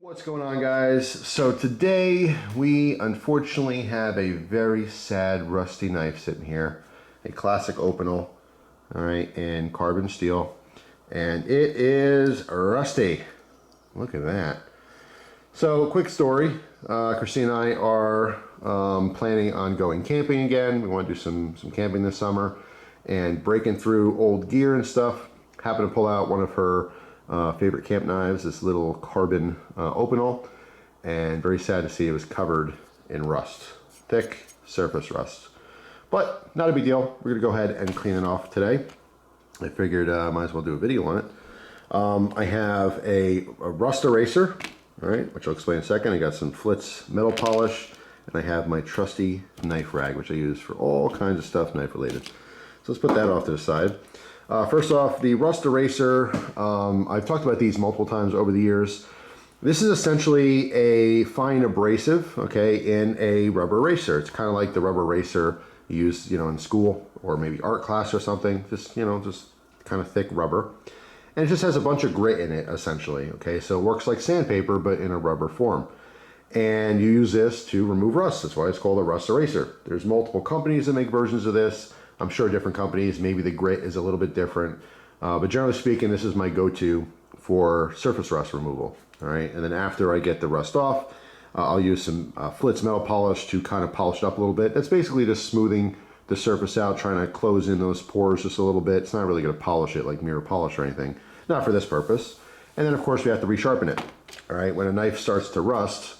What's going on, guys? So today we unfortunately have a very sad rusty knife sitting here, a classic Opinel, all right, in carbon steel, and it is rusty. Look at that. So quick story, Christine and I are planning on going camping again. We want to do some camping this summer and breaking through old gear and stuff. Happened to pull out one of her favorite camp knives, this little carbon Opinel, and very sad to see it was covered in rust, thick surface rust. But not a big deal. We're gonna go ahead and clean it off today. I figured might as well do a video on it. I have a rust eraser, all right, which I'll explain in a second. I got some Flitz metal polish, and I have my trusty knife rag, which I use for all kinds of stuff knife related. So let's put that off to the side. First off, the rust eraser, I've talked about these multiple times over the years. This is essentially a fine abrasive, okay, in a rubber eraser. It's kind of like the rubber eraser you use, in school or maybe art class or something. Just kind of thick rubber. And it just has a bunch of grit in it, essentially, okay? So it works like sandpaper, but in a rubber form. And you use this to remove rust. That's why it's called a rust eraser. There's multiple companies that make versions of this. I'm sure different companies, maybe the grit is a little bit different, but generally speaking, this is my go-to for surface rust removal, all right? And then after I get the rust off, I'll use some Flitz metal polish to kind of polish it up a little bit. That's basically just smoothing the surface out, trying to close in those pores just a little bit. It's not really gonna polish it like mirror polish or anything, not for this purpose. And then of course we have to resharpen it, all right? When a knife starts to rust,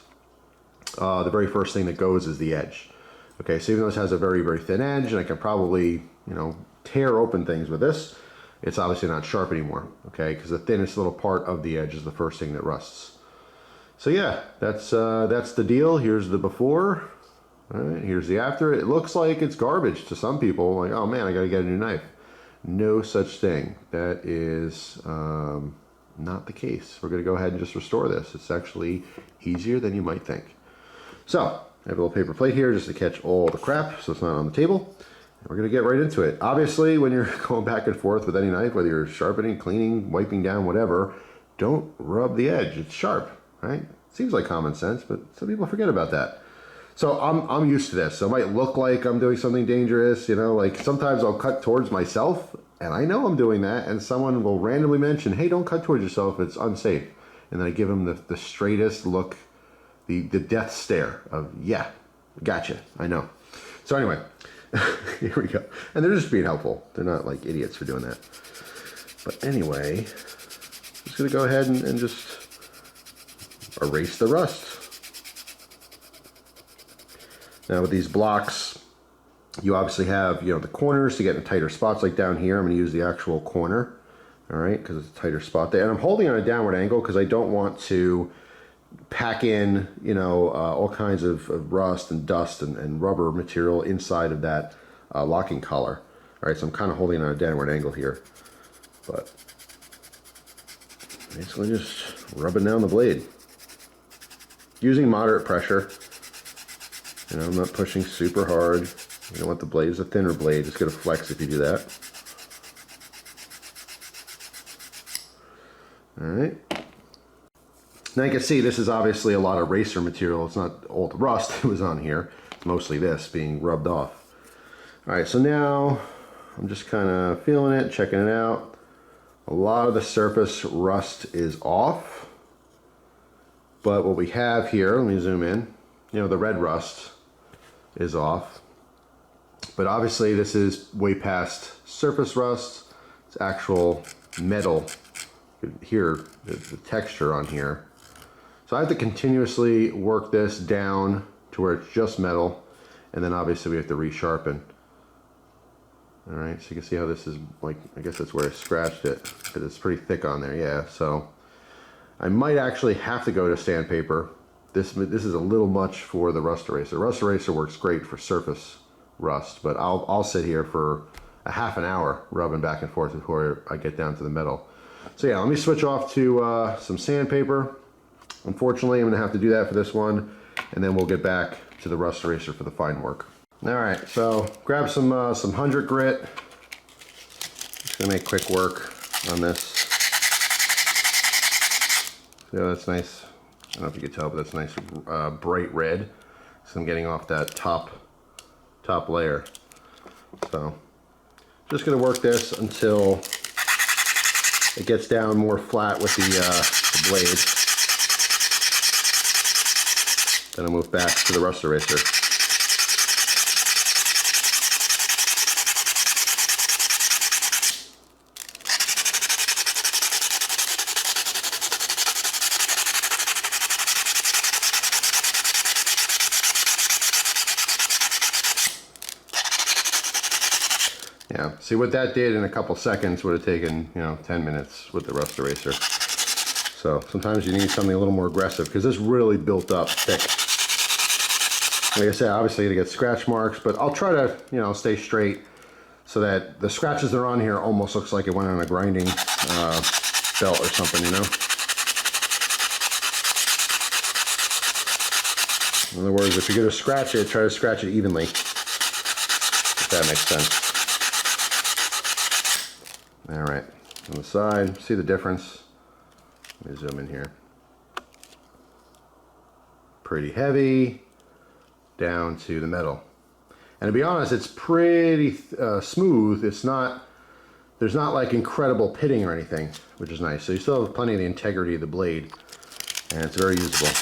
the very first thing that goes is the edge. Okay, so even though this has a very, very thin edge, and I can probably, tear open things with this, it's obviously not sharp anymore, okay? Because the thinnest little part of the edge is the first thing that rusts. So yeah, that's the deal. Here's the before, all right, here's the after. It looks like it's garbage to some people, like, oh man, I gotta get a new knife. No such thing. That is not the case. We're gonna go ahead and just restore this. It's actually easier than you might think. So, I have a little paper plate here just to catch all the crap so it's not on the table. And we're going to get right into it. Obviously, when you're going back and forth with any knife, whether you're sharpening, cleaning, wiping down, whatever, don't rub the edge. It's sharp, right? Seems like common sense, but some people forget about that. So I'm used to this. So it might look like I'm doing something dangerous, like sometimes I'll cut towards myself, and I know I'm doing that, and someone will randomly mention, hey, don't cut towards yourself, it's unsafe. And then I give them the straightest look, the death stare of, yeah, gotcha, I know. So anyway, here we go. And they're just being helpful. They're not like idiots for doing that. But anyway, just gonna go ahead and just erase the rust. Now with these blocks, you obviously have, the corners to get in tighter spots, like down here. I'm gonna use the actual corner, all right, because it's a tighter spot there. And I'm holding on a downward angle because I don't want to pack in, all kinds of rust and dust and rubber material inside of that locking collar. All right, so I'm kind of holding on a downward angle here, but basically just rubbing down the blade. Using moderate pressure. I'm not pushing super hard. You don't want the blade, it's a thinner blade, it's gonna flex if you do that. All right. Now you can see this is obviously a lot of eraser material. It's not all the rust that was on here. It's mostly this being rubbed off. All right, so now I'm just kind of feeling it, checking it out. A lot of the surface rust is off. But what we have here, let me zoom in, the red rust is off. But obviously this is way past surface rust. It's actual metal. Here, the texture on here. So I have to continuously work this down to where it's just metal, and then obviously we have to resharpen. All right, so you can see how this is like, I guess that's where I scratched it, because it's pretty thick on there, yeah. So I might actually have to go to sandpaper. This is a little much for the rust eraser. Rust eraser works great for surface rust, but I'll sit here for a half an hour rubbing back and forth before I get down to the metal. So yeah, let me switch off to some sandpaper. Unfortunately, I'm gonna have to do that for this one, and then we'll get back to the rust eraser for the fine work. All right, so grab some 100 grit. Just gonna make quick work on this. Yeah, that's nice don't know if you can tell, but that's nice bright red. So I'm getting off that top layer. So just gonna work this until it gets down more flat with the blade. Then I'll move back to the rust eraser. Yeah, see what that did in a couple seconds would have taken, 10 minutes with the rust eraser. So sometimes you need something a little more aggressive because this really built up thick. Like I said, obviously to get scratch marks, but I'll try to, stay straight so that the scratches that are on here almost looks like it went on a grinding belt or something, In other words, if you're going to scratch it, try to scratch it evenly, if that makes sense. All right, on the side, see the difference? Let me zoom in here. Pretty heavy, down to the metal. And to be honest, it's pretty smooth. There's not like incredible pitting or anything, which is nice. So you still have plenty of the integrity of the blade, and it's very usable.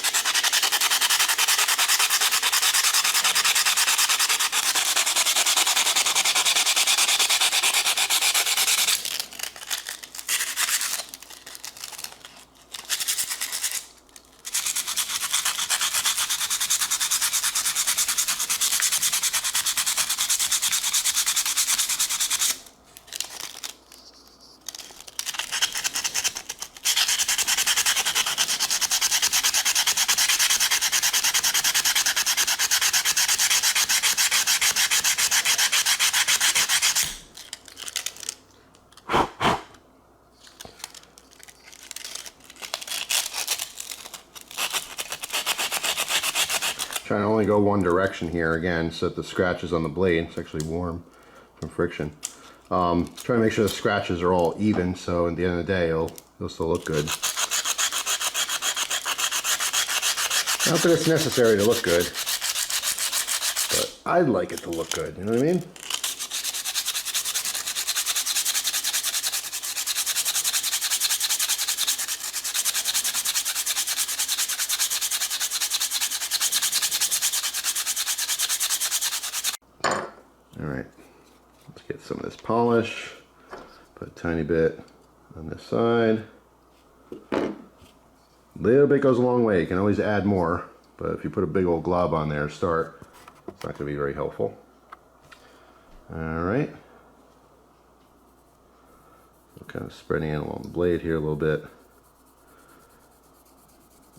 Trying to only go one direction here again, so that the scratches on the blade, it's actually warm from friction. Trying to make sure the scratches are all even, so at the end of the day, it'll still look good. Not that it's necessary to look good, but I'd like it to look good, you know what I mean? Alright, let's get some of this polish, put a tiny bit on this side. A little bit goes a long way, you can always add more, but if you put a big old glob on there to start, it's not going to be very helpful. Alright, so kind of spreading it along the blade here a little bit.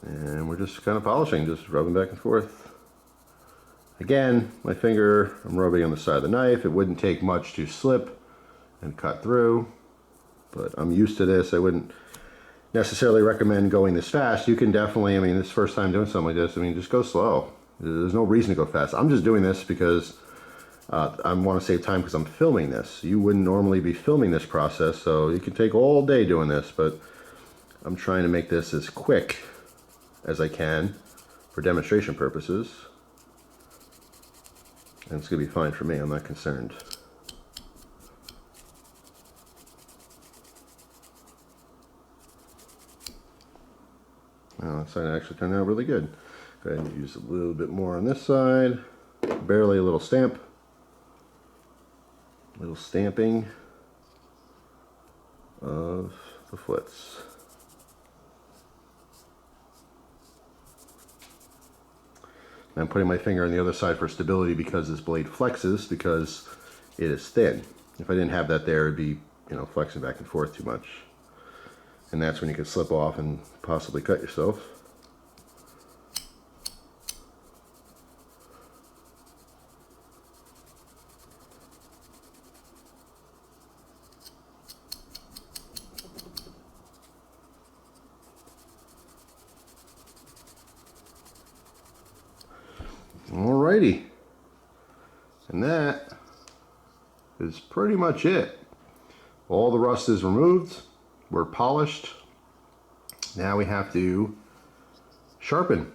And we're just kind of polishing, just rubbing back and forth. Again, my finger, I'm rubbing on the side of the knife. It wouldn't take much to slip and cut through, but I'm used to this. I wouldn't necessarily recommend going this fast. You can definitely, this is the first time doing something like this, just go slow. There's no reason to go fast. I'm just doing this because I want to save time because I'm filming this. You wouldn't normally be filming this process, so you can take all day doing this, but I'm trying to make this as quick as I can for demonstration purposes. And it's going to be fine for me, I'm not concerned. Well, that side actually turned out really good. Go ahead and use a little bit more on this side. Barely a little stamp. A little stamping of the Flitz. I'm putting my finger on the other side for stability because this blade flexes because it is thin. If I didn't have that there, it'd be, flexing back and forth too much. And that's when you could slip off and possibly cut yourself. Alrighty, and that is pretty much it. All the rust is removed, we're polished. Now we have to sharpen.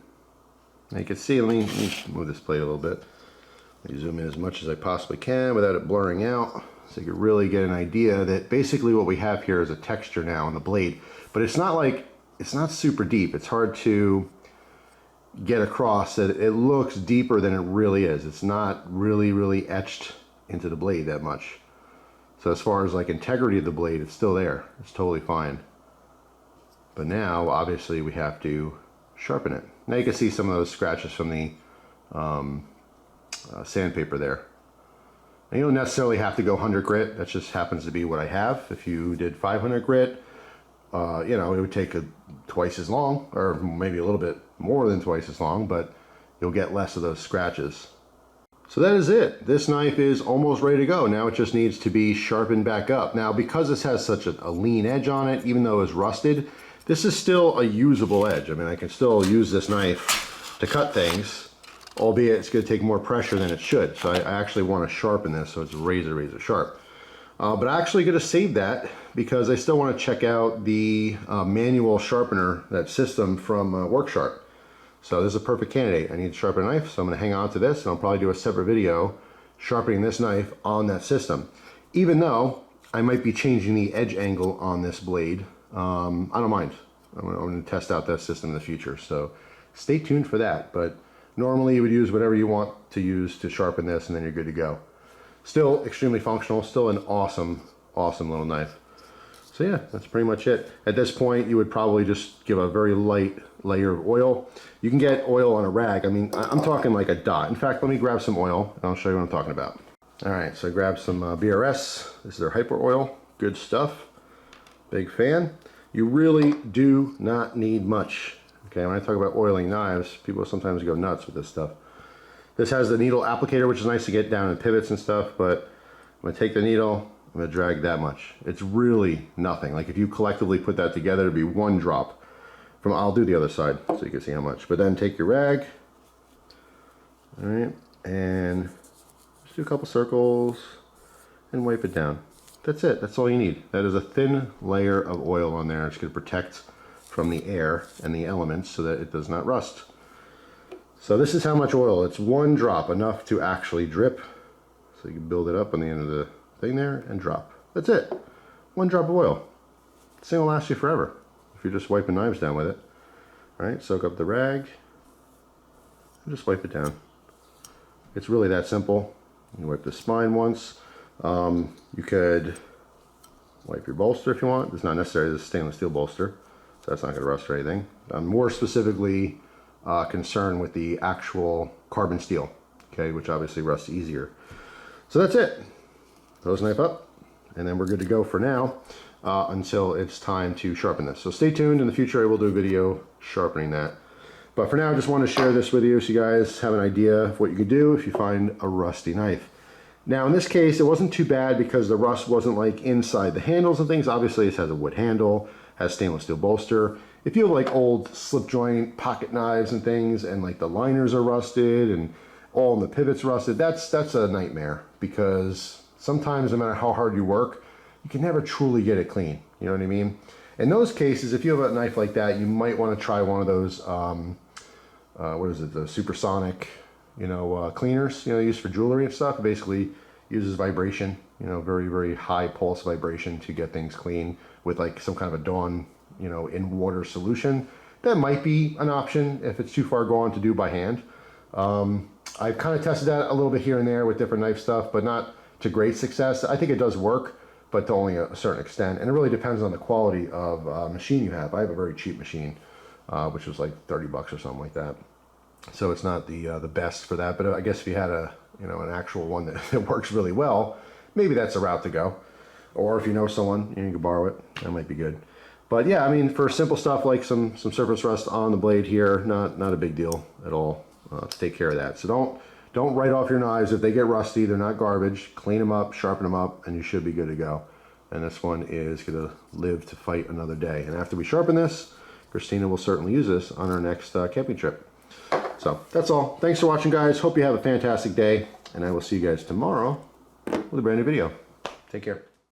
Now you can see, let me move this plate a little bit. Let me zoom in as much as I possibly can without it blurring out, so you can really get an idea that basically what we have here is a texture now on the blade. But it's not super deep. It's hard to get across that it looks deeper than it really is. It's not really etched into the blade that much. So as far as like integrity of the blade, it's still there. It's totally fine. But now, obviously, we have to sharpen it. Now you can see some of those scratches from the sandpaper there. And you don't necessarily have to go 100 grit. That just happens to be what I have. If you did 500 grit, you know, it would take twice as long, or maybe a little bit more than twice as long, but you'll get less of those scratches. So that is it. This knife is almost ready to go. Now it just needs to be sharpened back up. Now, because this has such a lean edge on it, even though it's rusted, this is still a usable edge. I mean, I can still use this knife to cut things, albeit it's going to take more pressure than it should. So I actually want to sharpen this so it's razor sharp. But I'm actually going to save that because I still want to check out the manual sharpener, that system from WorkSharp. So this is a perfect candidate. I need to sharpen a knife, so I'm going to hang on to this, and I'll probably do a separate video sharpening this knife on that system. Even though I might be changing the edge angle on this blade, I don't mind. I'm going to test out that system in the future, so stay tuned for that. But normally you would use whatever you want to use to sharpen this, and then you're good to go. Still extremely functional, still an awesome little knife. So yeah, that's pretty much it. At this point, you would probably just give a very light layer of oil. You can get oil on a rag. I mean, I'm talking like a dot. In fact, let me grab some oil and I'll show you what I'm talking about. All right, so I grabbed some BRS. This is their Hyper Oil. Good stuff. Big fan. You really do not need much. Okay, when I talk about oiling knives, people sometimes go nuts with this stuff. This has the needle applicator, which is nice to get down in pivots and stuff, but I'm gonna take the needle, I'm gonna drag that much. It's really nothing. Like if you collectively put that together, it'd be one drop. I'll do the other side so you can see how much. But then take your rag, all right, and just do a couple circles and wipe it down. That's it, that's all you need. That is a thin layer of oil on there. It's gonna protect from the air and the elements so that it does not rust. So this is how much oil. It's one drop, enough to actually drip. So you can build it up on the end of the thing there and drop. That's it. One drop of oil. This thing will last you forever if you're just wiping knives down with it. All right, soak up the rag and just wipe it down. It's really that simple. You wipe the spine once. You could wipe your bolster if you want. It's not necessary. This is a stainless steel bolster, so that's not going to rust or anything. I'm more specifically concerned with the actual carbon steel, okay, which obviously rusts easier. So that's it. Close knife up, and then we're good to go for now until it's time to sharpen this. So stay tuned. In the future, I will do a video sharpening that. But for now, I just want to share this with you so you guys have an idea of what you could do if you find a rusty knife. Now, in this case, it wasn't too bad because the rust wasn't like inside the handles and things. Obviously, it has a wood handle, has stainless steel bolster. If you have like old slip joint pocket knives and things, and like the liners are rusted and all in the pivots rusted, that's a nightmare, because sometimes no matter how hard you work, you can never truly get it clean. You know what I mean? In those cases, if you have a knife like that, you might want to try one of those, what is it, the supersonic, cleaners, used for jewelry and stuff. It basically uses vibration, very high pulse vibration to get things clean with like some kind of a Dawn, in water solution. That might be an option if it's too far gone to do by hand. I've kind of tested that a little bit here and there with different knife stuff, but not to great success. I think it does work, but to only a certain extent. And it really depends on the quality of machine you have. I have a very cheap machine, which was like 30 bucks or something like that. So it's not the best for that, but I guess if you had an actual one that works really well, maybe that's a route to go. Or if you know someone, you can borrow it. That might be good. But yeah, I mean, for simple stuff like some surface rust on the blade here, not a big deal at all to take care of that. So don't write off your knives. If they get rusty, they're not garbage. Clean them up, sharpen them up, and you should be good to go. And this one is going to live to fight another day. And after we sharpen this, Christina will certainly use this on our next camping trip. So that's all. Thanks for watching, guys. Hope you have a fantastic day, and I will see you guys tomorrow with a brand new video. Take care.